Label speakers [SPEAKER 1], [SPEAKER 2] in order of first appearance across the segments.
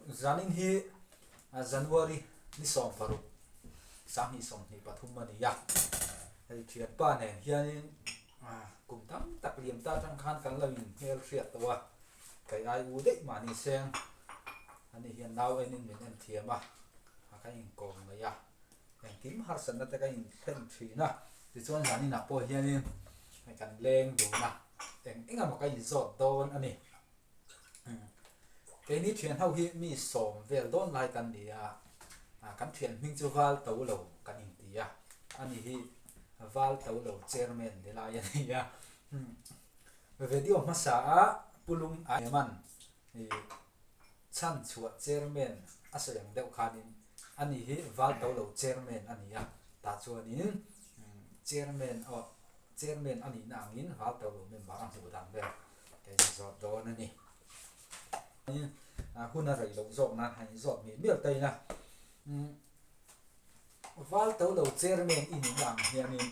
[SPEAKER 1] zanin hi January ni som paru sang hi som ni pathum mani ya hei thiat pa nen hianin kum tam tak liam ta tang khan kan lawin hel hriat tawa kai ai u dei mani seng ani hian naw enin min en thiama ka in kong ma ya en kim har san na ta ka in phen thina ti chuan zanin a po hianin kan leng du na eng engam ka in zot don ani cái ní chuyện hậu hi mi sòm về đón lại cần đi căn chuyện mình cho val tàu lầu cần in đi anh hi val tàu lầu chairman để lại anh ya về điều mà xã pulung ai man thì chan chuột chairman asayang đeo khanin anh hi val tàu lầu chairman anh ya ta chuan in chairman anh nang in val tàu lầu member ang chu dang về cái gì đó nè hun a rei lo zok nan hai zok mi mial tai na wal to lo chairman in lang hianin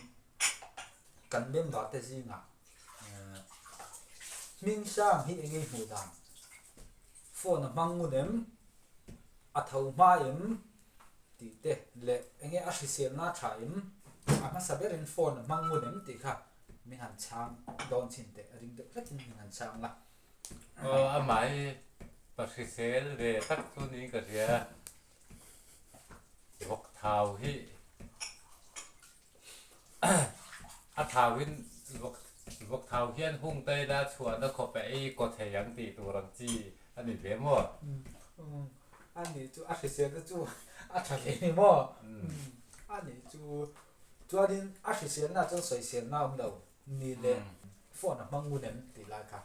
[SPEAKER 1] kan mem da te zinga ming sang hi engei hu dan phone mangu nem a thau ma em ti te le engei a sisel na tha em ama saberin phone mangu nem ti kha mi han chang don chin te ring de ratin mi han chang la
[SPEAKER 2] amai pasisel về tắc tu ní cái gì vọc thảo hi thảo hin vọc thảo hiên hung tây đã chùa nó có phải có thể yang tỷ tu rằng chi anh ấy biết mà
[SPEAKER 1] anh ấy chú pasisel chú thảo hi mà anh ấy chú anh pasisel na trong soi sen na ông đầu ni le phone mang ngun em ti la ka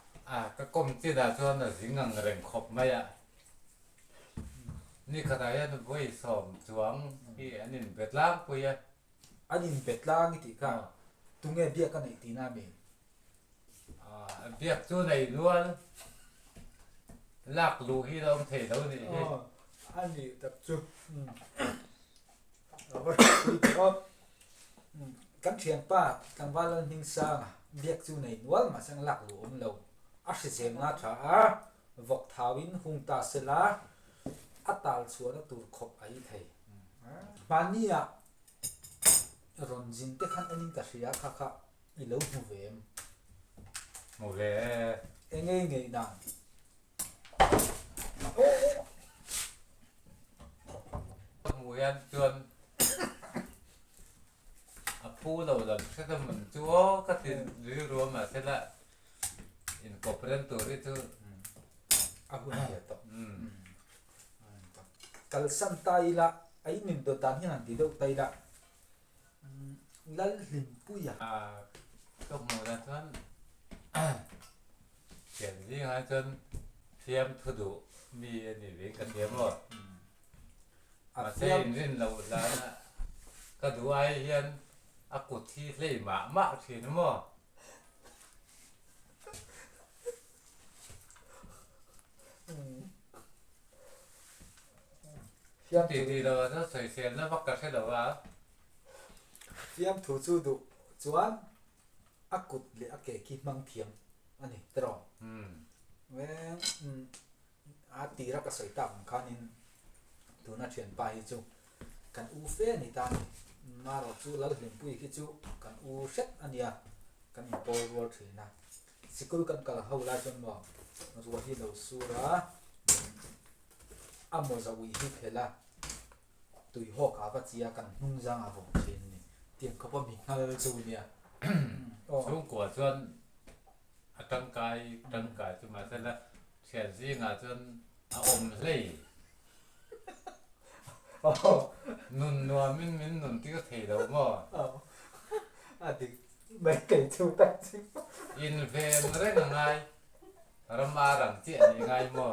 [SPEAKER 2] cái công ty đã cho nó dính ngang rèn khop mấy ạนี่ขณะนี้มันไม่สมจวงที่อันนี้เป็ดล้างปุย
[SPEAKER 1] อันนี้เป็ดล้างนี่ที่ข้าตุงเงียเบียกันอีกทีน่ามี
[SPEAKER 2] เบียกจู่ในล้วนลากลูที่เราเทแล้วนี่
[SPEAKER 1] อันนี้ตับจู่เราก็คุยก็กันเชียงป้ากันว่าเราหิงซ่าเบียกจู่ในล้วนมาสังลากลูอมเราอาศัยเสียงน่าช้าวกทาวินหุงตาเสลาอัตลชัวร์ตูขบไอ้ไทยปานี่อ่ะรอนจินเตขันอันนี้ก็เสียค่ะอีเหลวหูเวม
[SPEAKER 2] หมดเลย
[SPEAKER 1] เองไงนั่น
[SPEAKER 2] หมูยันจวนผู้เราเราถ้าจะมันจัวก็ติดหรือรวมมาเสร็จละอินก็เป็นตัวที่ตัว
[SPEAKER 1] หุ่นเดียดกัลสันไตละไอ้มิมตัวตานที่นั่นที่เราไตละลัลลิมปุย
[SPEAKER 2] ก็หมูยันจวนเขียนที่งานจนเทียมทุดุมีอันนี้เรียกกันเทียมว่ามาเส้นรินเราแล้วนะก็ดูไอ้เฮียนอากุที่เล่หมามากทีนะมั้งตีเราถ้าใส่เสียนแล้วมักกระเทาะว่า
[SPEAKER 1] เทียมถูจูดุจวนอากุดเลยอาเกคิดมังเทียมอันนี้ตรอเว้อาตีรักก็ใส่ต่ำคันินตัวน่าเชียนไปจูกันอูเฟ่นี่ตานมาเราจูแล้วเห็นปุยคิดจูกันอูเซ็ตอันเนี้ยกันอินโปรวอร์ถือนะสิกุลกันกับเขาลาจนบอกรัวที่เราสู้ละอัมโมจะวิ่งฮิเพล่าตุยหอกอาบัติยากันนุ่งจางอาบงเชนนี่เตรียมเขาพอมีงานเลยจูเนี่ย
[SPEAKER 2] ช่วงกว่าจนร่างกายจะมาเสร็จแล้วเขียนซี่งาจนอมเลยนุ่นนัวมิ้นนุ่นที่ก็เทเราหม้อ
[SPEAKER 1] ดิไม่เก่งจูแต่จริง
[SPEAKER 2] อินเฟมเรื่องยังไงรำมารังเจียยังไงหม้อ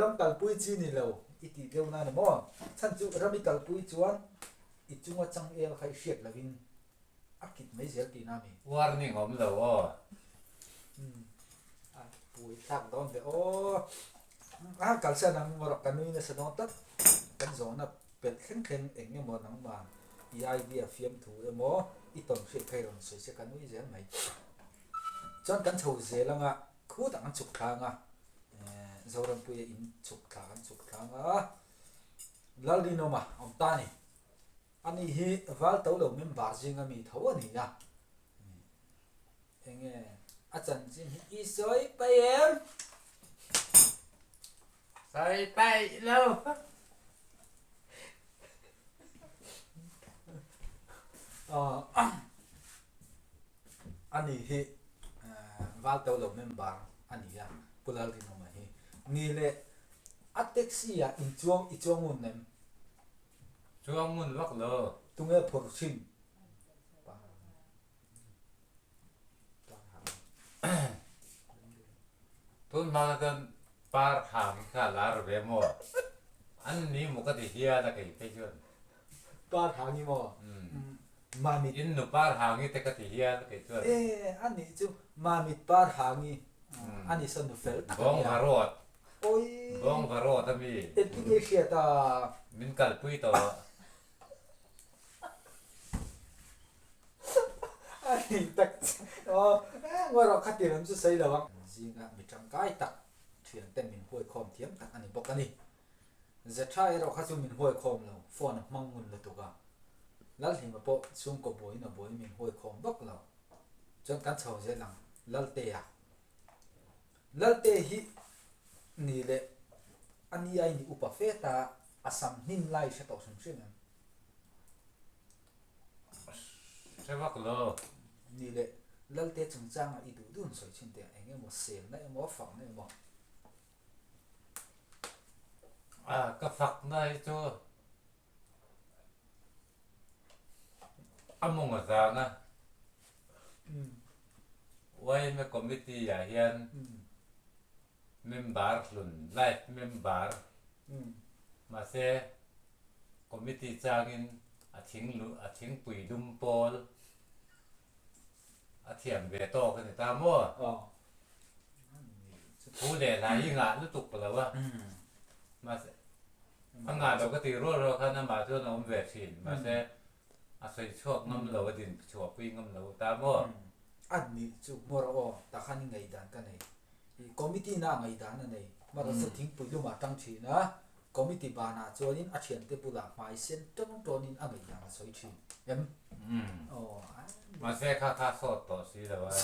[SPEAKER 1] รำกัลปุยจีนี่เราอีตีเดียวนั่นหม้อฉันจูรำมีกัลปุยจวนอีจูว่าจังเอลใครเสียกละวินอากิดไม่เสียกี่น้ำมี
[SPEAKER 2] วาร์นิ่งผมเรา
[SPEAKER 1] ปุยทักโดนเดโอกัลเซนังมรกันนู่นเนี่ยสนองตัดกันโซนเป็ดแข็งเองเนี่ยมอนังมาอีไอเดียฟิล์มถูหม้ออีต้นเสียใครลองสวยเสียกันนู่นเสียไหมจนกันโชว์เสียแล้วอ่ะคู่ต่างกันฉุกทางอ่ะ zoram puya in chuk thang a lalino ma om ta ni ani hi wal to lo mem bar jing ami tho ani ya enge achan jing hi soi pa em
[SPEAKER 2] sai tay lâu
[SPEAKER 1] ani hi wal to lo mem bar ani ya pulal ri no ma hi ni le a taxi ya in chuang un nem
[SPEAKER 2] chuông mun vắc lờ
[SPEAKER 1] tunge phor chin
[SPEAKER 2] tuân mà cần par hàng cả là về mò anh ní một cái gì kia là cái chuyện
[SPEAKER 1] par hangi mo ma mi
[SPEAKER 2] in nụ par hàng như thế cái gì kia là cái chuyện
[SPEAKER 1] ani chu ma mi par hangi ani son nu fel
[SPEAKER 2] bong varot
[SPEAKER 1] oi
[SPEAKER 2] bong varot ami
[SPEAKER 1] epi e ta
[SPEAKER 2] min kal pui to
[SPEAKER 1] ai tak ngồi rồi khát tiền làm chút xây là bằng gì ngã bị trăng cái tak chuyện tên mình huôi khom thiếm tak anh bọc anh giờ trai rồi khát chung mình huôi khom lâu phone mong muốn là tụ cả lát thì mà bộ chung có bối mình huôi khom bọc lâu cho cán sầu dễ lắm lal tê hi ni lệ anh ai ni upa phê ta asam nin lai sẽ tạo thành chuyện
[SPEAKER 2] sẽ vắc lờ
[SPEAKER 1] ni lệ lal tê chung chang a idu dun soi chin te anh em một sel này một phẳng này một
[SPEAKER 2] à cái phật này cho among ở ra nè quay mấy committee à hiền member luôn life member mà sẽ committee changin a thing pui dum pol a thiam về to cái này ta mua phú lệ là y ngã lúc tục là wa mà sẽ anh ngã đâu có tiền rồi khăn mà cho nó về xin mà sẽ a soi chuộc ngâm lẩu din chuộc quy ngâm lẩu ta mua
[SPEAKER 1] anh ni chu moro ta khani ngai dan ka nei i committee na ngai dan nei maro sa thing pui lu ma tang thi na committee ba na chuanin a thian te pula mai sen tong tonin a ngai yang soi thi em
[SPEAKER 2] mà sẽ khá sốt to xí là vậy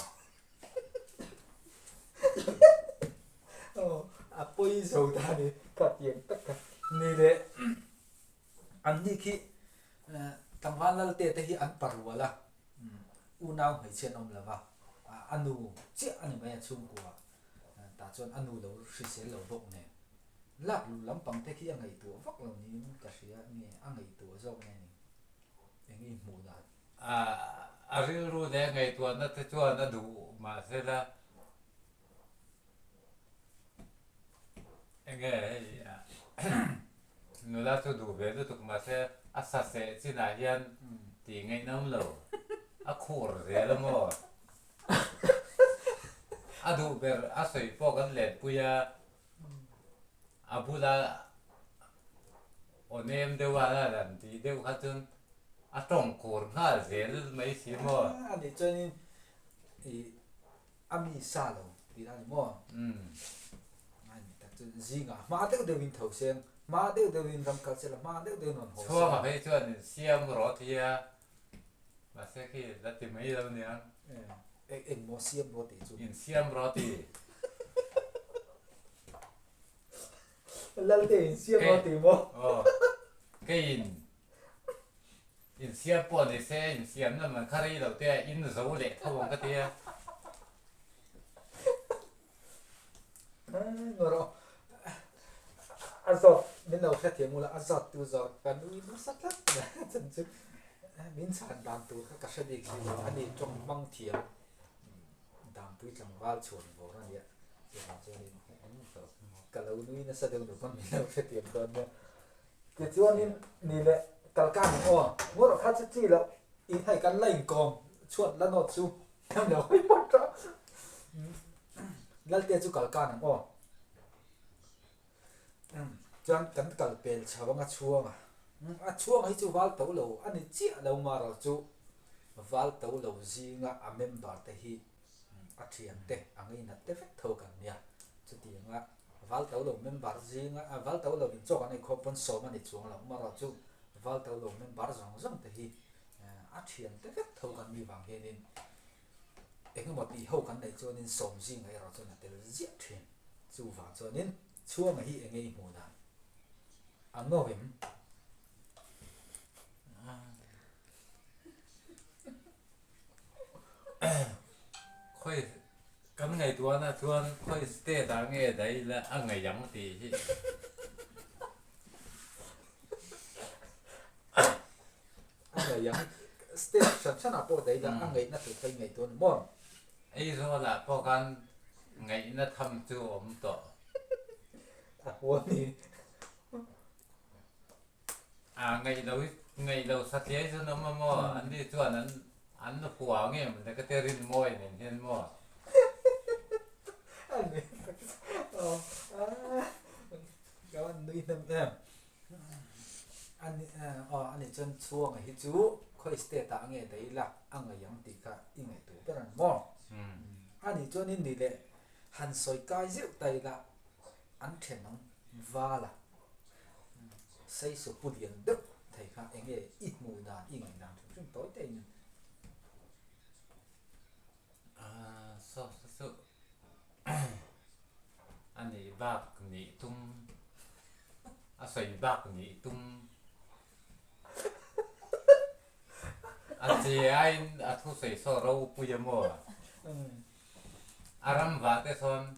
[SPEAKER 1] a poi zo ta ni ka tiang tak ka ni le an ni khi tam halal te hi an parwala unau hei chen om lawa anu che ani mai chung kwa ta chon anu lo hri se lo bok ne lak lu lampang te khi angai tu vak lo ni ka ria ni angai tu zo ne ni engi mu da
[SPEAKER 2] à riu ru để ngày tuần nó tới chuan nó đủ mà sẽ là nghe nó là cho đủ về nó tục mà sẽ sạch sẽ chỉ là hiền thì ngày năm lâu khổ rồi lắm mà đủ về sấy phô cái lẹt bây giờ bula ôn em đều là làm thì đều khá chân trong khổ khá dễ mấy xí mà
[SPEAKER 1] ani chonin ami sa lo di ani mo ani tak chu zinga ma te de win thau sen ma te de win ram kal chela ma te de non ho
[SPEAKER 2] chua mà phải chuan xiêm rõ thì mà sẽ khi là tìm mấy đâu nhỉ
[SPEAKER 1] en mo siam ro ti chu
[SPEAKER 2] in xiêm rõ thì
[SPEAKER 1] lal te in siam ro ti mo
[SPEAKER 2] cái in xiêm bỏ thì sẽ in xiêm nó mà khari đầu tiên in dấu lệ thâu cái tia
[SPEAKER 1] ngoro azot min lo kha thiam mula azot tu zot kan ui nu sak lak chan chu min san dam tu kha ka shadi ki ani trong mang thiam dam pui chang wal chon bo ra ya ka lo nui na sa de no kon min lo kha thiam don ne ke chuan in ni le kal kan ngoro kha chu chi lo in hai kan lain kong chuat la not chu kam lo hoi pot ra lal te chu kal kan chuan kan kal pel chawanga chuanga a chuang hi chu wal to lo ani chi lo ma ro chu wal to lo zinga a member te hi a thian te angai na te vek tho kan nia chu ti nga val tàu lo member zinga val tàu lo bin chok ani kho pon so mani chuang lo ma ro chu val tàu lo member zong zong te hi a thian te vek tho kan mi wang he nin eng mo ti ho kan nei chu nin som zing ai ro chu na tel zia thian chu wa chu nin chuang hi eng ei mu na ang no him
[SPEAKER 2] khơi cái ngày tuần là tuần khơi stay đã nghe đấy là ăn ngày giống thì
[SPEAKER 1] ang ngai yang state chan chan apo dei da ang ngai na tu kai ngai ton mo
[SPEAKER 2] ấy rồi là bao gan ngày nó thăm chú ổn tổ
[SPEAKER 1] a wo ni
[SPEAKER 2] ngày đầu sát thế cho nó mà anh đi tuần anh nó phù nghe mình cái tên riêng môi này riêng môi
[SPEAKER 1] ani kawan nui nam em ani chan chuang hi chu khoi state ta nge dei la ang ngai yang ti ka i ngai tu peran mo ani chonin ni le han soi kai ziu tai la an then nong va la sei su pu dian de thai kha enge i mu da i ngai dang chung tối te ni
[SPEAKER 2] so anh ấy bác nhị tung xoay bác nhị tung anh chị anh thu xoay so râu bây giờ mua ram vả cái son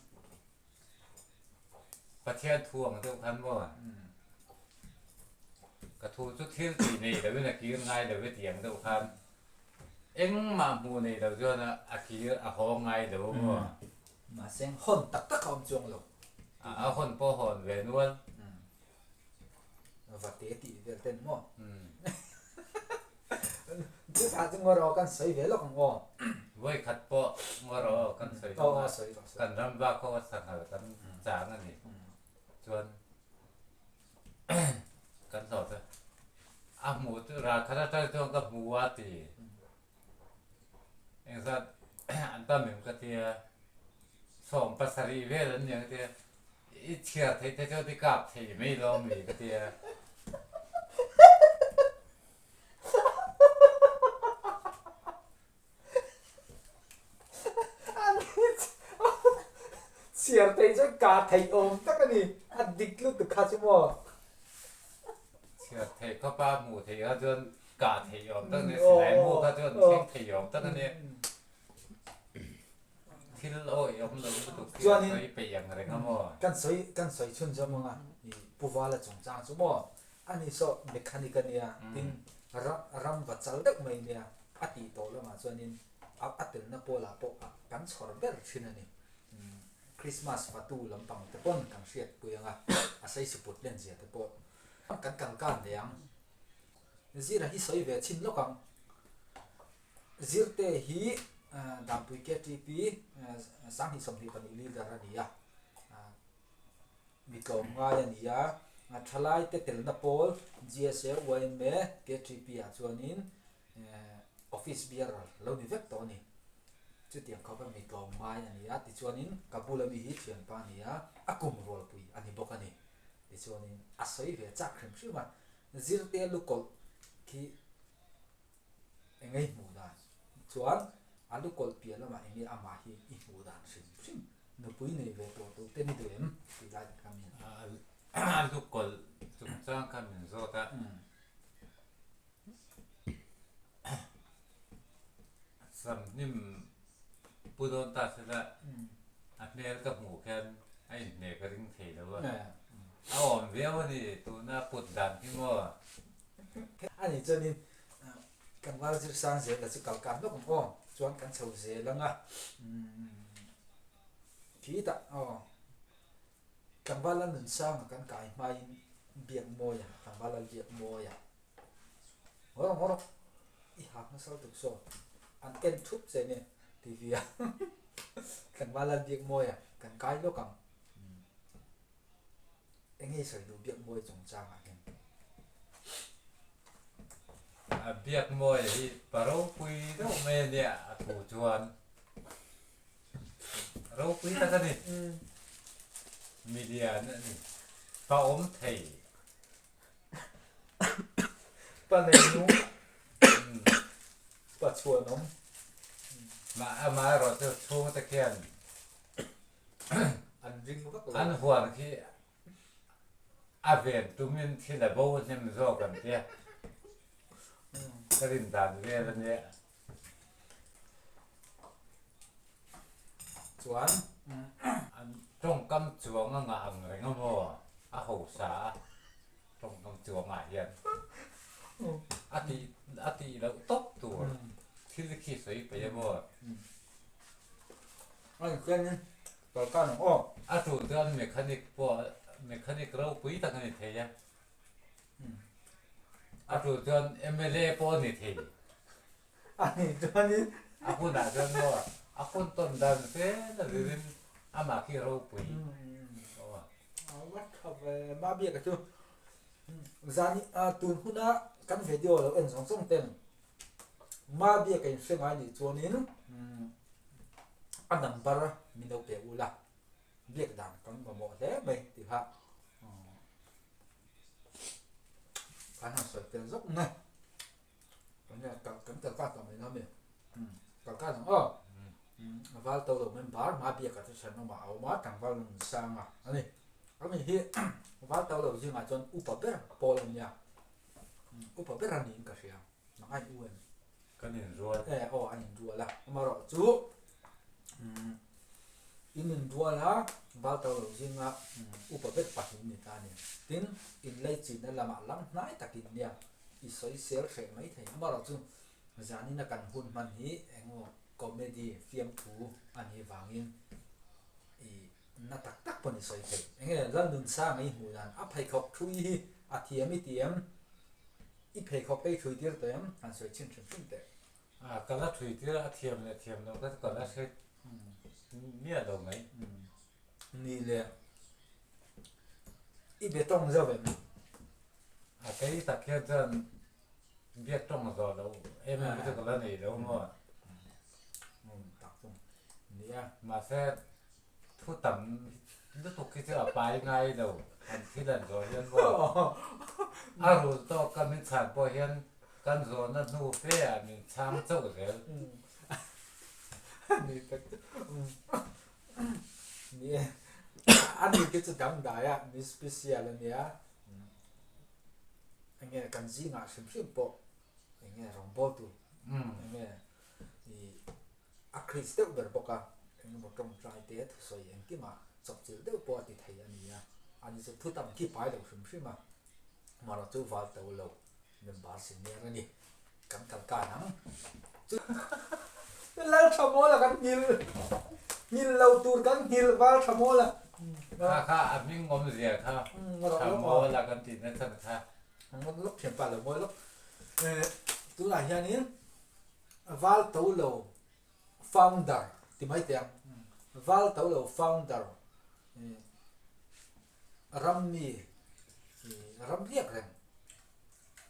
[SPEAKER 2] phát hiện thuồng tiêu khăn mua cái thu chút thiên gì này để bên là kia ngay để bên tiếng tiêu khăn em mà mua này đầu cho nó kia hồ ngay đầu mua
[SPEAKER 1] mà xem hồn tắc tắc không chuông lo
[SPEAKER 2] hồn po hồn về luôn
[SPEAKER 1] và tế tị về tên mo chứ ta chứ ngồi kan sấy về lo không ngò
[SPEAKER 2] với khát po ngồi rồi kan sấy kan ram ba ko sang hal kan chang anh này chuan kan sọ thôi mu tu ra khát ra cho cái mu wa ti anh ra anh ta mình cái thì sòng pasari về lần những cái ít chia thấy cho đi cặp thì mấy lo mình cái thì
[SPEAKER 1] chia thấy cho cả thầy ôm tất cái gì ăn địch lúc được khá chứ mò
[SPEAKER 2] chia thấy có ba mù thì ở trên cả thì ôm tất cái này mù cái trên xem thì ôm tất cáiที่เรายอมเราตุกที่เราไปยังอะไรก็มั่ว
[SPEAKER 1] กันสวยชนจะมั่งอ่ะนี่ผู้ว่าละจงจ้างจะมั่วอันนี้โซ่เมคานิกันเนี่ยทิ้งรำวัดจัลเด็กไม่เนี่ยอดีตโตแล้วมาส่วนนี้อัดเดินนับโปล่าโปะกันสอนเบลชินนี่คริสต์มาสประตูลำปังตะปนกันเสียดปุยงอ่ะอาศัยสุดเล่นเสียตะปนกันเดียงจีระฮิสวยเวชินโลกังจีรเตฮีดามปุยเกตีปีสังหิสมหิปันอิลิดารานียามีกองงายนียาทลายเตเตลนาโปล GSL วันเมเกตีปีอาจวนนินออฟฟิศเบียร์เราดิเวกตัวนี้จุดเดียงเขาเป็นมีกองงายนียาติจวนนินกับบุลมีฮิตเชียนปานียาอากุมโรลปุยอันนี้บอกอันนี้ติจวนนินอาศัยเวจักขึ้นชื่อมันจีรเตลุกอลที่เอ็งไงหมู่ได้จวนอันลูกกอลเปียแล้วมาเองนี่อามาฮีอีหูดานซิมนุปุยในเวตัวตัวเต้นนี่เดิมที่ได้คำนี้
[SPEAKER 2] ลูกกอลจุดจ้างคำนี้โซ่ตาสำนิ่มปูโดนตัดเสร็จแล้วอันนี้กับหมูแค่ไอ้เนี่ยก็ริ้งเทแล้วว่าเอาอ่อนเบี้ยวนี่ตัวหน้าปุดดันที่มั่ว
[SPEAKER 1] อันนี้เจ้านี่กันว่าจะสร้างเสร็จแล้วจะเก่ากันแล้วก็ชวนกันเฉาเสียแล้วนะที่ตะกันว่าเราหนุนสร้างกันกายไม่เบียดมวยกันว่าเราเบียดมวยหัวเราอีหักนั่นเศร้าตุกโซ่อันเอ็นทุบเสียเนี่ยทีวีกันว่าเราเบียดมวยกันกายแล้วกันเอ็งให้ใส่ดูเบียดมวยจงจ้างเห็น
[SPEAKER 2] เบียดมวยที่ปะเราคุยเราไม่เนี่ยถูกชวนเราคุยตั้งแต่นี่ มีเดียนั่นนี่ปลาอมไทย
[SPEAKER 1] ปะเนนูปะชวนน้อง
[SPEAKER 2] มาเราจะช่วงตะเคียน
[SPEAKER 1] อันริงก็
[SPEAKER 2] อันหัวที่อาเวียนตุ้มินที่ไหนบ้านเนี่ยมันชอบกันเตี้ยกระดิ่งตานเวียนเนี่ย
[SPEAKER 1] ชวน
[SPEAKER 2] อันตรงกำจวงงามเลยงั้นบ่อาหูสาตรงกำจวงอ่ะเฮียนอาทิแล้วตบตัวที่ลิขิตสวยไปยังบ่
[SPEAKER 1] อันเช่นนี้ต่อการอ้อ
[SPEAKER 2] อาถูเดือนเมคานิกพวกเมคานิกเราปุ้ยตั้งนี่เทียอาถูเดือนเอ็มเอลเอพวกนี่เทีย
[SPEAKER 1] อันนี้ตัวนี้
[SPEAKER 2] อาคุณอาจารย์ว่าอาคุณต้นดันเส้นหรืออามาคีเราปุ้ย
[SPEAKER 1] เอาวัดเข้าไปมาเบียกันจูจานี่ตุนหุ่นกันวิดีโอเราเอ็นสองเต็มมาเบียกันเสียงไอ้นี่ตัวนี้อันนั้นปะมีเราเปลี่ยนอุละเบียกดังกันมาหมดแล้วไหมที่ฮะการหาสวยเป็นรกนะกันเนี่ยกันแต่การต่อไปนะเนี่ยการอ้อว่าตัวเราเป็นบาร์มาเบียกันที่ฉันมาเอามาตั้งว่าลุงสร้างอ่ะอันนี้อันนี้เฮ้ว่าตัวเราจริงอ่ะจนอุปเปอร์โปลเนี่ยอุปเปอร์นี่ก็เสียน้องไอ้อ้วน
[SPEAKER 2] ก็นี่รัว
[SPEAKER 1] อ๋ออันนี้รัวละมารอจูอินรัวละว่าตัวเราจริงอ่ะอุปเปอร์ปัจจุบันตาเนี่ยทิ้งอินเลยจีนนั่นละมาลังไหนตะกินเนี่ยอีสอยเสียเสียไม่ถึงมารอจูจานี่นักการหุ่นมันฮีเองว่าคอมเมดี้ฟิล์มทูอันนี้วางอินอีน่าตักปนอีสอยถึงเองเรื่องนึงสร้างไอ้หูนั่นอัพให้เขาช่วยอาเทียมไม่เทียมอีเพย์เขาไปช่วยเดียวเต็มอันสวยชิ้นเต็ม
[SPEAKER 2] ก็ละถุยที่ละเทียมเลยเทียมเราก็ก่อนละเช็ดเนี่ยเราไหม
[SPEAKER 1] นี่เลยอีเบตงจะเป็น
[SPEAKER 2] ไอ้ตะเคียนจะเบียดตรงเราเราไม่รู้จะก่อนละนี่เราเนาะ
[SPEAKER 1] ตักตรงนี่
[SPEAKER 2] มาแค่ทุต่ำนึกถูกคิดจะไปไงเราอันที่นั่นก็เห็นว่าอารู้ต่อกันเป็นฉากพอเห็นกันโซนนั้นนู่นเฟ้มีช้างเจ้าเลย
[SPEAKER 1] นี่ตักนี่อันนี้ก็จะดังได้อะนี่สเปเชียลเนี่ยอันนี้กันจีน่าชิมปออันนี้รองบอตูอันนี้นี่อะคริสเตลเบอร์ปอกะอันนี้บอกตรงใจเด็ดสวยอย่างที่มาจบจืดเดี๋ยวปอติดไทยอันนี้อันนี้จะทุกตั้งที่ไปเดี๋ยวชิมมาเราจะวัดตัวเราเป็นบาสิเนี่ยนี่กันนังแล้วทำโมละกันฮิลเราตูกันฮิลว่าทำโมละ
[SPEAKER 2] ข้าอันนี้งมเสียข้าทำโมละกันติดนั่นสักท่า
[SPEAKER 1] มันลบเฉียบไปเลยมวยลบตัวไหนอย่างนี้ว่าตัวเรา founder ที่ไม่เตียงว่าตัวเรา founder รัมเรียกเรื่อง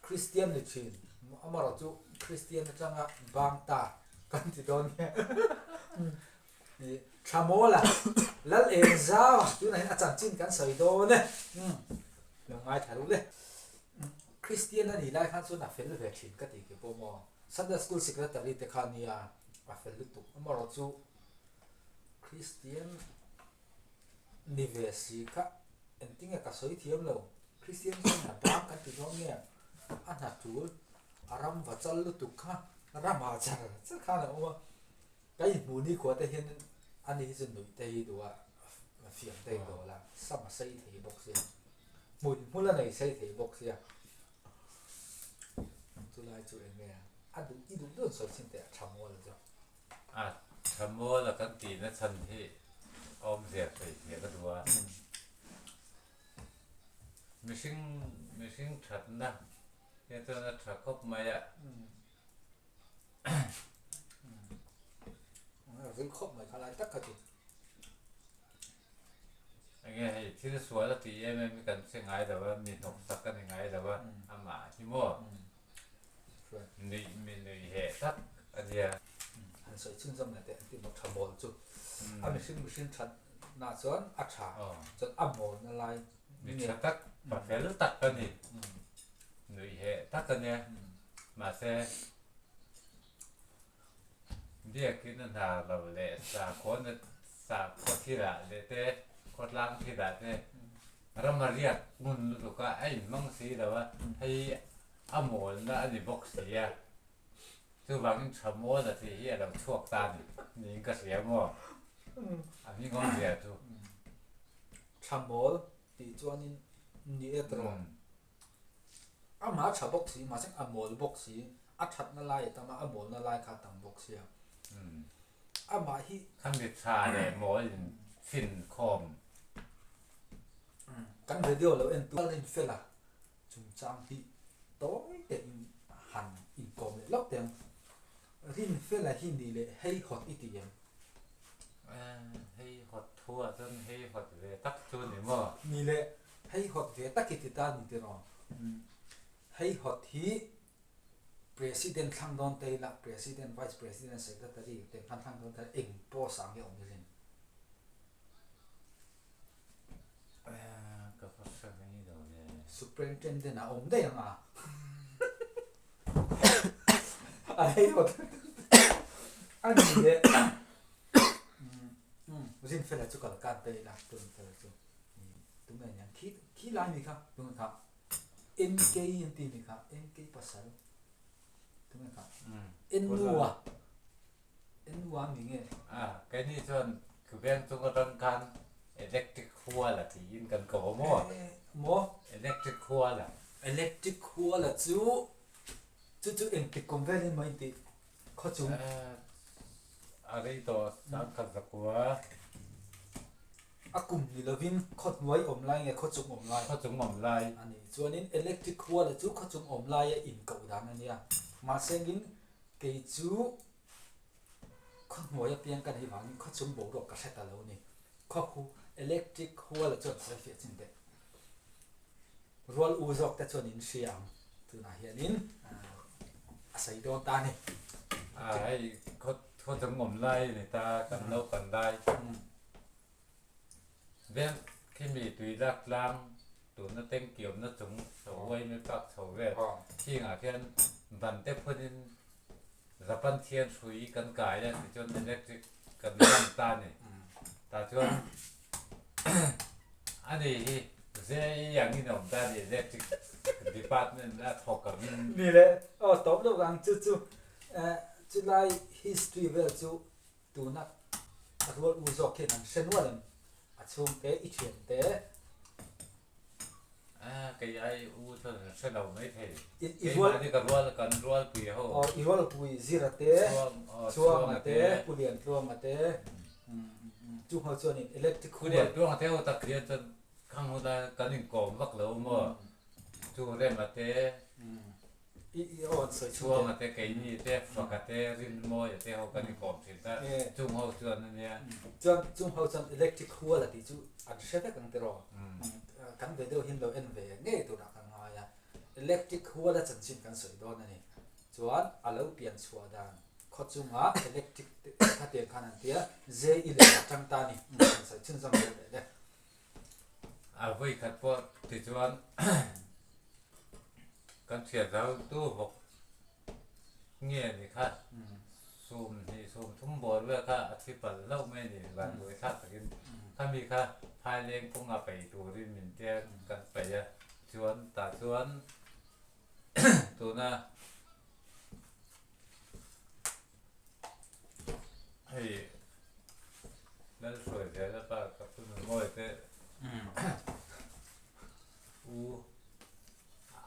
[SPEAKER 1] คริสเตียนลิชินอามาเราจูคริสเตียนจังอ่ะบางตากันที่โดนเนี่ยชาโมล่ะแล้วเอ็นซ่าตัวไหนอาจารย์จินกันใส่โดนเนี่ยเรื่องง่ายถ่ายรูปเลยคริสเตียนนั่นนี่ไล่ขั้นส่วนนักเฟลเวชินก็ตีกับพวกมอซันเดย์สคูลสิกระตัดที่ขานี่อ่ะนักเฟลลุตุอามาเราจูคริสเตียนนิเวศิกะเอ็นติ้งกับสวยเทียมเราคริสเตียนส่วนนักบางกันที่โดนเนี่ยอันนั้นจูอารามวัชลุตุค่ะอารามอาจารย์สักขนาดว่าไอ้หมูนี่ขวดแต่เห็นอันนี้จะหนุ่ยแต่ดูว่าเฟียงแต่ดูละสมัครใส่ถี่บอกเสียมูลไหนใส่ถี่บอกเสียตัวลายตัวเองเนี่ยอันดูอีดูเรื่องสวยจริงแต่ทำว่าเลยจ้ะ
[SPEAKER 2] ทำโมละกันติดนั่นทันที่อมเสียไปเสียก็ดูว่าไม่ชิงชัดนะเนี่ยตัวนั้นชัดครบไหมอ่ะ
[SPEAKER 1] เรื่องครบไหมอะไรตักกระติก
[SPEAKER 2] อย่างเงี้ยที่สวยแล้วตีไม่มีกันเสียงไงแต่ว่ามีนกสักกันยังไงแต่ว่าอามาที่มั่วนี่มีเหตุสักอันเดีย
[SPEAKER 1] อันสวยชื่นชมเนี่ยแต่ที่บอกทำบอลจุดอันนี้ชื่นชัด น่าส่วนอัจฉา
[SPEAKER 2] อ๋อ
[SPEAKER 1] จนอับโมนอะไร
[SPEAKER 2] มีเชื้อตักแบบเฟลตักกันนี่หนุ่ยเหตักกันเนี่ยมาเซ่เรียกคิดนั่นทาเราเลยสาคนที่ละเลยเต้คนล่างที่ละเต้เรามาเรียกงุนลูกก็ไอ้มังสีแต่ว่าให้อโมนนะอันนี้บอกเสียคือบางชะโมนที่เฮียเราชวกตานี่ก็เสียมั่วอันนี้ก็เสียทุก
[SPEAKER 1] ชาโมลตีจวนนี่ตรองอามาชาบ็อกซีมาเส้นอโมลบ็อกซีอัดชัดนั่นไล่แต่มาอโมลนั่นไล่ขาตังบ็อกซีอามาฮี
[SPEAKER 2] ขั้นเด็ดชาเนี่ยหมอฟินคอม
[SPEAKER 1] กันเดียวเราเอ็นตัวเล่นเฟล่าจุงจังที่โต้เต็มหันอินกอมเลยล็อกเต็มรินเฟล่าฮินดีเลยให้ฮอตอีทีเอ็ม
[SPEAKER 2] ให้หดทั่วจนให้หดเลยตักจนนี่มั่ว
[SPEAKER 1] นี่เลยให้ฮอตเวตักกิติตานี่เดรอให้ฮอตที่ president ข้างโดนเตละ president vice president secretary เต็มข้างโดนเตเองโปรสังเกตอมเลย
[SPEAKER 2] ก็เพราะฉะนั้นนี่เราเนี่ย
[SPEAKER 1] superintendent นะอมได้ยังอ่ะอะไรหมดอันนี้เนี่ยรินเฟลจุกกับการเตะละตัวเฟลจุตรงไหนยังขี้ลายมีครับตรงนั้นครับ NK ยังตีมีครับ NK ภาษาตรงนั้นครับ N นัวมีเงี้ย
[SPEAKER 2] แค่นี้จนคือแบ่งตรงกันกันอิเล็กทริกคัวละที่ยินกันกับมั่ว
[SPEAKER 1] โม
[SPEAKER 2] อิเล็กทริกคัวละ
[SPEAKER 1] electric คัวละจูเอ็งติดคอมเวลไม่ติดข้อจุ่ม
[SPEAKER 2] อะไรตัวสังกัดกัว
[SPEAKER 1] อากลุ่มนี่เราวินขดไว้อมไล่ไงขดจุ่มอมไล่
[SPEAKER 2] เขาจึงหม่อมลาย
[SPEAKER 1] อันนี้ส่วนนี้ electric คัวละจูขดจุ่มอมไล่อินกับดังนั่นเนี่ยมาเซ็งอินเกจูขดหัวยับยังกันให้ฟังขดจุ่มโบกกระเซ็ตตะแล้วนี่ข้อคู electric คัวละจนเสียเฟียจริงเด็ดรัวอูจอกแต่ส่วนนี้เสียงตัวไหนเห็นนินอาศัยโดนตานี่
[SPEAKER 2] ให้เขาจึงหม่อมลายในตากันเล่ากันได้เรื่องที่มีตุยรักล้างตัวนั่นเต็งเกี่ยวนั่นจงเสาไว้ไม่ปักเสาเวทที่งาเทียนบันเต็มพื้นรับปันเทียนสุยกันกายเนี่ยจนอิเล็กทริกกันน้ำตาเนี่ยแต่จนอันนี้เสียอย่างนี้หน่อมตาเนี่ยอิเล็กทริกดีพาร์ตเมนต์และทอกกับมิน
[SPEAKER 1] นี่แหละตบลูกอังจุไล history เวลจูตัวนักรัวอูจอกเห็นอันเชนวันช่วงเตะอีเฉียนเตะ
[SPEAKER 2] cái ai u thôi sẽ đầu mấy thế
[SPEAKER 1] อี
[SPEAKER 2] cái
[SPEAKER 1] รัว
[SPEAKER 2] mà đi cần rua quỷ hậu
[SPEAKER 1] อีรัวปุยซีระเตะช่วงมาเตะปุเรียนช่วงมาเตะจุเขาส่วนนี้ electric
[SPEAKER 2] cứ để tôi học theo tập kia cho không có ta cần những cổng vắt lâu mà chú lên mà thế
[SPEAKER 1] อีอ่อนสวยช่ว
[SPEAKER 2] chua
[SPEAKER 1] ง
[SPEAKER 2] mà thế cái gì thế hoặc cái thế rin môi thế học cần những cổng thì ta chú hậu chua nên nha
[SPEAKER 1] จุเขาส่วน electric คัวละที่จูอันเชฟกันเตะรอกันเวเดียวหินเราเอ็นเวเงี้ยตัวนักกันมาอย่า electric คัวละจันชินกันสวยโดนนั่นเองส่วนอะไรเปลี่ยนชัวดานข้อจุ่มelectric ถ้าเตียงขนาดเตียเจอีเล็กจังตานี่ใส่ชิ้นสำเร็จเลยเนี่ย
[SPEAKER 2] với khát vọng thì chuan con chuyện giáo tu học nghe thì khác zoom thì zoom thum bò với khác thì phần lâu mấy thì bạn người khác thìถ้ามีค่ะพายเลี้ยงพวกเราไปดูที่มันเจ้ากันไปอะชวนตาชวนตัวน่ะให้นั่นสวยใจแล้วป้ากับคุณมวยเต้อู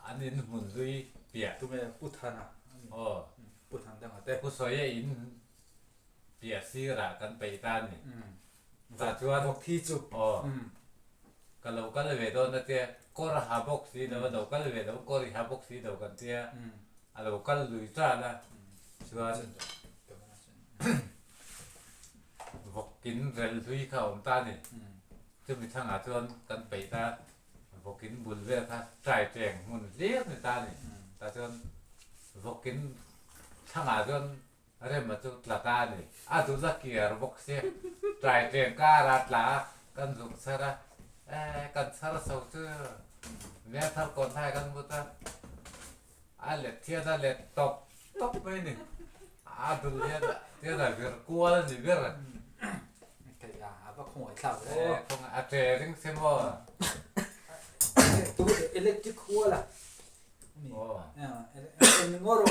[SPEAKER 2] อันนี้หุ่นดุยเปียก
[SPEAKER 1] ตัวเมียพุทธานะ
[SPEAKER 2] อ๋อ
[SPEAKER 1] พุทธันดังแต่
[SPEAKER 2] ผู้สวยอินเปียกซีระกันไปตานนี่ตาชวน
[SPEAKER 1] บอกที่จุ
[SPEAKER 2] อ๋อก็เราก็เลยเวทนั่นเตี้ยก็ระหาบ็อกซี่นะว่าเราก็เลยเวทเราก็ระหาบ็อกซี่เรากันเตี้ยเราก็ลุยจ้าละชวนบอกกินเรลทุยข้าวตานี่จะมีทางหาชวนกันไปตาบอกกินบุญเวทค่ะใจแจงมันเลี้ยงในตานี่ตาชวนบอกกินทางหาชวนอะไรมาจุดละตานี่ตุลักเกียร์บอกเสียใจแจงการัดละ กันสุกสระกันสระสาวเจอเนี่ยถ้าคนไทยกันบุตรอะไรเทียดอะไรตบไปนี่ดูเทียดอะไรกลัวนี่เรื่อง
[SPEAKER 1] ขยะว่าคงไอ้ข้าว
[SPEAKER 2] คงอาเจริงเสียมั้ง
[SPEAKER 1] ตัวอิเล็กทริกคัวล่ะมีเป็นงอโร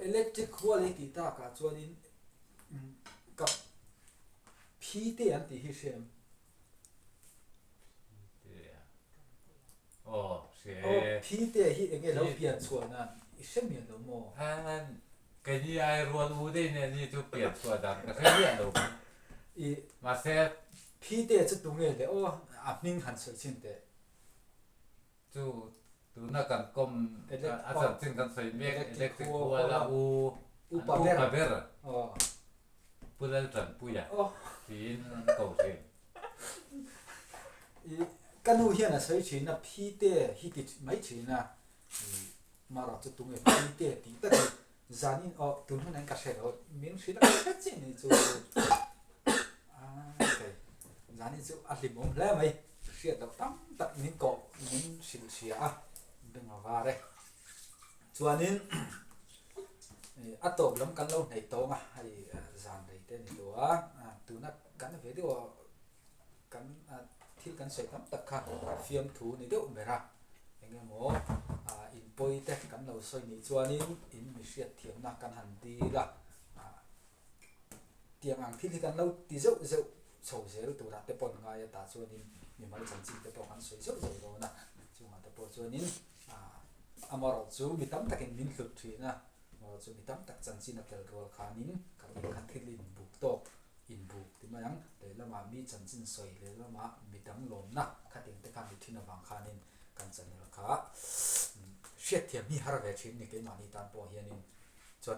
[SPEAKER 1] อิเล็กทริกคัวเลยติดตากาจวนนี้กับพีเตอันที่ฮิเชม
[SPEAKER 2] โอ้เสีย
[SPEAKER 1] พีเตฮิเองเราเปลี่ยนส่วนนั้นอิเชมยันตัวโม
[SPEAKER 2] cái gì ai ruột u đây nè đi chụp biển của đàn cái thế hiện đâu mà xe
[SPEAKER 1] พีเตจะตรงนี้เลยโอ้อับนิ่งหันสวยจริงแต่
[SPEAKER 2] chú tú nó cần công à sản sinh cần phải biết electric của là u pa ver
[SPEAKER 1] อ๋อ
[SPEAKER 2] pu lên trần pu ya thì cầu thì
[SPEAKER 1] กันหูเฮียนะสวยจริงนะพีเตฮิติไม่จริงนะมาเราจะตรงนี้พีเตตีแต่จานินอ๋อตุนหันนั้นก็ใช่แล้วมีนสินะแค่จริงนี่จูโอเคจานินจูอัดลิมงแล้วไหมเสียดตั้มตัดมินเกาะมินสิลเสียอ่ะเป็นอะไรเลยส่วนนี้อัตโตบล้มกันแล้วในโตมาให้จานได้เต้นตัวตัวนักกันเวทีว่ากันที่กันใส่ตั้มตักข้างฟิล์มถูนี่เดี๋ยวไม่รักอย่างเงี้ยหมออินปอยเตะกันเราใส่ในส่วนนี้อินมีเสียเทียมนักกันหันดีละเตียงอ่างที่กันเราตีเจ้าโฉเสียตัวละแต่ปนง่ายแต่ส่วนนี้มีมันจันจีแต่ปนกันสวยเจ้าโดนนะจังหวะแต่ปนส่วนนี้มาเราจูมีตั้มตักมินหลุดทีนะมาเราจูมีตั้มตักจันจีนักเตะรัวขานินกับอินคันที่ลินบุกโตอินบุกที่มายังเลยละมามีจันจีสวยเลยละมามีตั้มลมนะขัดเองแต่การที่นบางขานินกันจันราคาเสียเทียมมีฮาร์เวชินนี่ก็มานี่ตามปอเฮียนินจน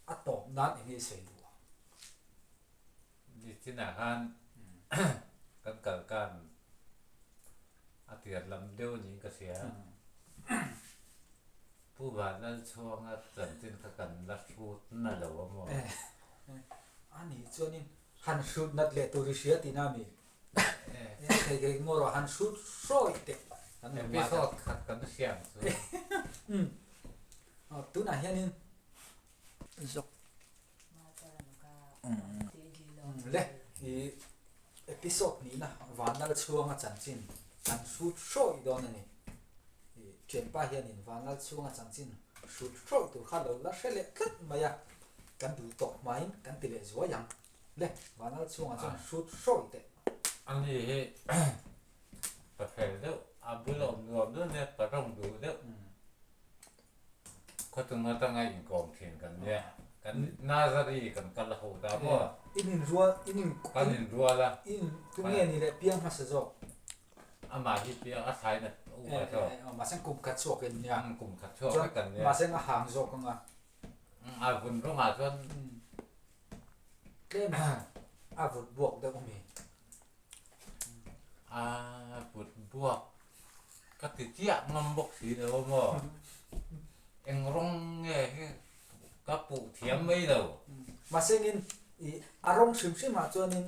[SPEAKER 1] อัตโตนั้นเองเสียดู
[SPEAKER 2] đi trên nào hanกันเกิดการอาเตียนลำเดียวนี้ก็เสียผู้บ้านนั้นช่วงจันทินกันรัดชูนั่นแหละว่ามั้ง
[SPEAKER 1] อันนี้ส่วนนี้ฮันชูนัดเละตัวริเชียตีนามีใครๆงอรฮันชูโซ่อีเด็กนั่นเอง
[SPEAKER 2] พี่
[SPEAKER 1] มา
[SPEAKER 2] ชอบขัดกันเสียง
[SPEAKER 1] ตัวไหนเฮียนินจบเลยเอพิโซดนี้นะวันนั้นช่วงจันจินฮันชูโซ่อีดอนนี่เจียนป้าเฮียนินวันนั้นช่วงจันจินชูโซ่ตัวข้าเราละเชลขึ้นมาอย่างกันดูตกไม้กันติดเลยสวยยังเลยวันนั้นช่วงจันชูโซ่อีเด็ก
[SPEAKER 2] อันนี้ประเภทเดียวอาบุลอมรวมด้วยเนี่ยประรองดูเดียวเขาต้องมาตั้งไงอินกองเทียนกันเนี่ยกันน่าจะดีกันกันละหัวตาบ่
[SPEAKER 1] อินรัวอิน
[SPEAKER 2] กันอินรัวละ
[SPEAKER 1] อินตรงนี้นี่แหละเพียงมาเสียจบ
[SPEAKER 2] อามาที่เปียอาศัยเนี่ยอุปถัมภ์
[SPEAKER 1] มาเส้นกลุ่มขัดชกกันเนี่ย
[SPEAKER 2] กลุ่มขัดชกกันเนี่ย
[SPEAKER 1] มาเส้นอาหารชกกันอ่ะ
[SPEAKER 2] บุญร้องหาจน
[SPEAKER 1] เล่นบุญบวกได้ก็มี
[SPEAKER 2] บุญบวกก็ติดเจี๊ยงำบกสีเดียวมั้งเอ็งร้องเงี้ยก็ปลูกเทียมไม่เดียว
[SPEAKER 1] มาเส้นนี้อารมณ์ชิมมาจนนี้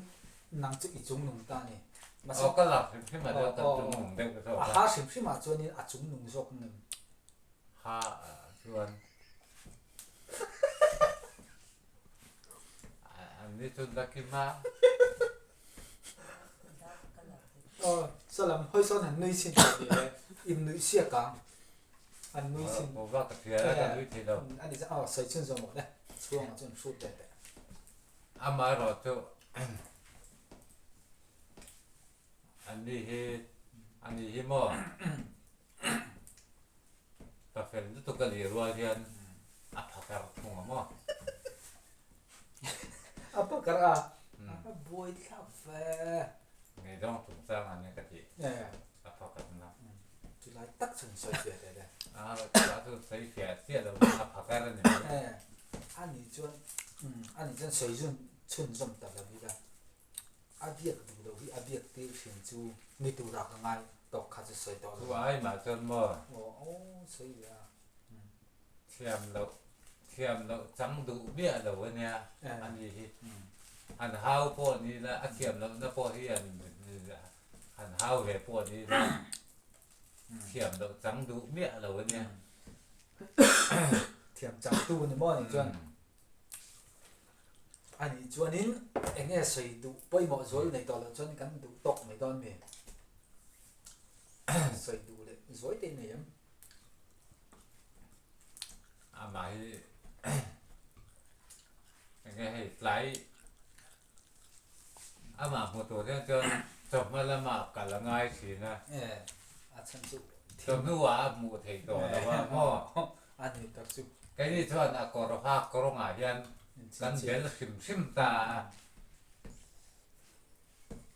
[SPEAKER 1] นังจะอีจุงหนุ่มตานี่
[SPEAKER 2] มาสักก็หลับชิมมาเดียวกันจุงหนุ่มเดียวกันเท่า
[SPEAKER 1] หาชิมมาจนนี้จุงหนุ่มชกนึง
[SPEAKER 2] หาส่วนอันนี้จนได้กินมา
[SPEAKER 1] สลัมเฮ้ยสอนหันนุ้ยสินเลยอิมนุ้ยเสียกังอันนุ้ยสิน
[SPEAKER 2] ผมว่ากระเทียมกันนุ้ยทีเดียว
[SPEAKER 1] อันนี้จะใส่ชิ้นสมหมดเลยช่วงจนสุดแต่
[SPEAKER 2] มาเราจะอันนี้มั่งแต่เฟรนด์ตุกกันเรียรัวเรียนพักการทุ่งมั่ง
[SPEAKER 1] พักการบวยคาเฟ่
[SPEAKER 2] ไงต้องถุงสร้างอันนี้กะทิพักกันนะ
[SPEAKER 1] จุดไล่ตักชนสวยเสียเลย
[SPEAKER 2] แล้วตัวใส่เสียเราพักกันนี่
[SPEAKER 1] อันนี้จน水准纯正的了比的อาเบียกดูเราที่อาเบียกที่เสียงจูมีตัวรักง่ายตกขาดสวยต่อ
[SPEAKER 2] ตัวไอ้มาจนมั่ง
[SPEAKER 1] โอ้สวยเลย
[SPEAKER 2] เทียมเราจังดูเบี้ยเราเนี่ยอันนี้อันเท้าพวกนี้ละเทียมเราพวกที่อัน หันเท้าเหตุปวดนี่เทียมเราจังดูเมียเราเนี่ย
[SPEAKER 1] เทียมจับตู้ในหม้อนี่จวนอันนี้จวนนี้เอ็งเนี่ยใส่ดูไปหมดส่วนในตอนเราจนกันดูตกในตอนเมียใส่ดูเลยสวยเต็มเลย
[SPEAKER 2] อามาให้ไหลอามาหัวตัวเนี่ยจนจบมาละหมาดกันละง่ายสินะ
[SPEAKER 1] อาชันสุ
[SPEAKER 2] จนนึกว่าหมูเทตัวแต่ว่าพ่อ
[SPEAKER 1] อันนี้ตักสุ
[SPEAKER 2] cái gì cho anh có rồi ha có rồi ngài dân gần đến là xìm ta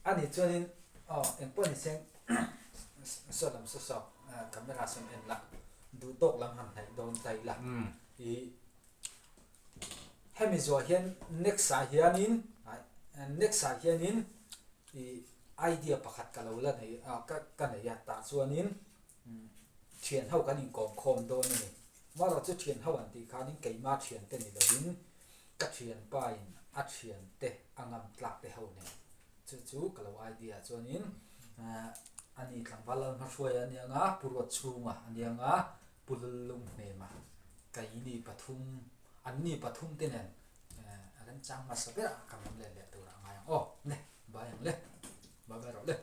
[SPEAKER 1] อันนี้จวนนี้เอ็งปุ่นเสียงสดลำสดคาเมราสมเอ็นละดูตกลำหันไหโดนใจละอีให้มีส่วนเห็น next สายเฮียนิน next สายเฮียนินอีไอเดียประคัดกันเราละในกันในยาตาส่วนนี้เทียนเท่ากันอีกกองคมโดนนี่ว่าเราจะเทียนเท่ากันที่เขานี่ไก่มาเทียนเต้นนี่เราดินกัดเทียนไปอัดเทียนเตะอังมตลักเตะเท่านี่จู่ๆกับเราไอเดียส่วนนี้อันนี้ทางบ้านเรามาช่วยอันนี้งะปวดชูมาอันนี้งะปุลลุงเนี่ยมาไก่นี่ปทุมอันนี้ปทุมเต้นเนี่ยอันนั้นจังมาสเปร่าคำนั้นเลยตัวเราไงอ๋อเนี่ยบายอย่างเลยบายเราเลย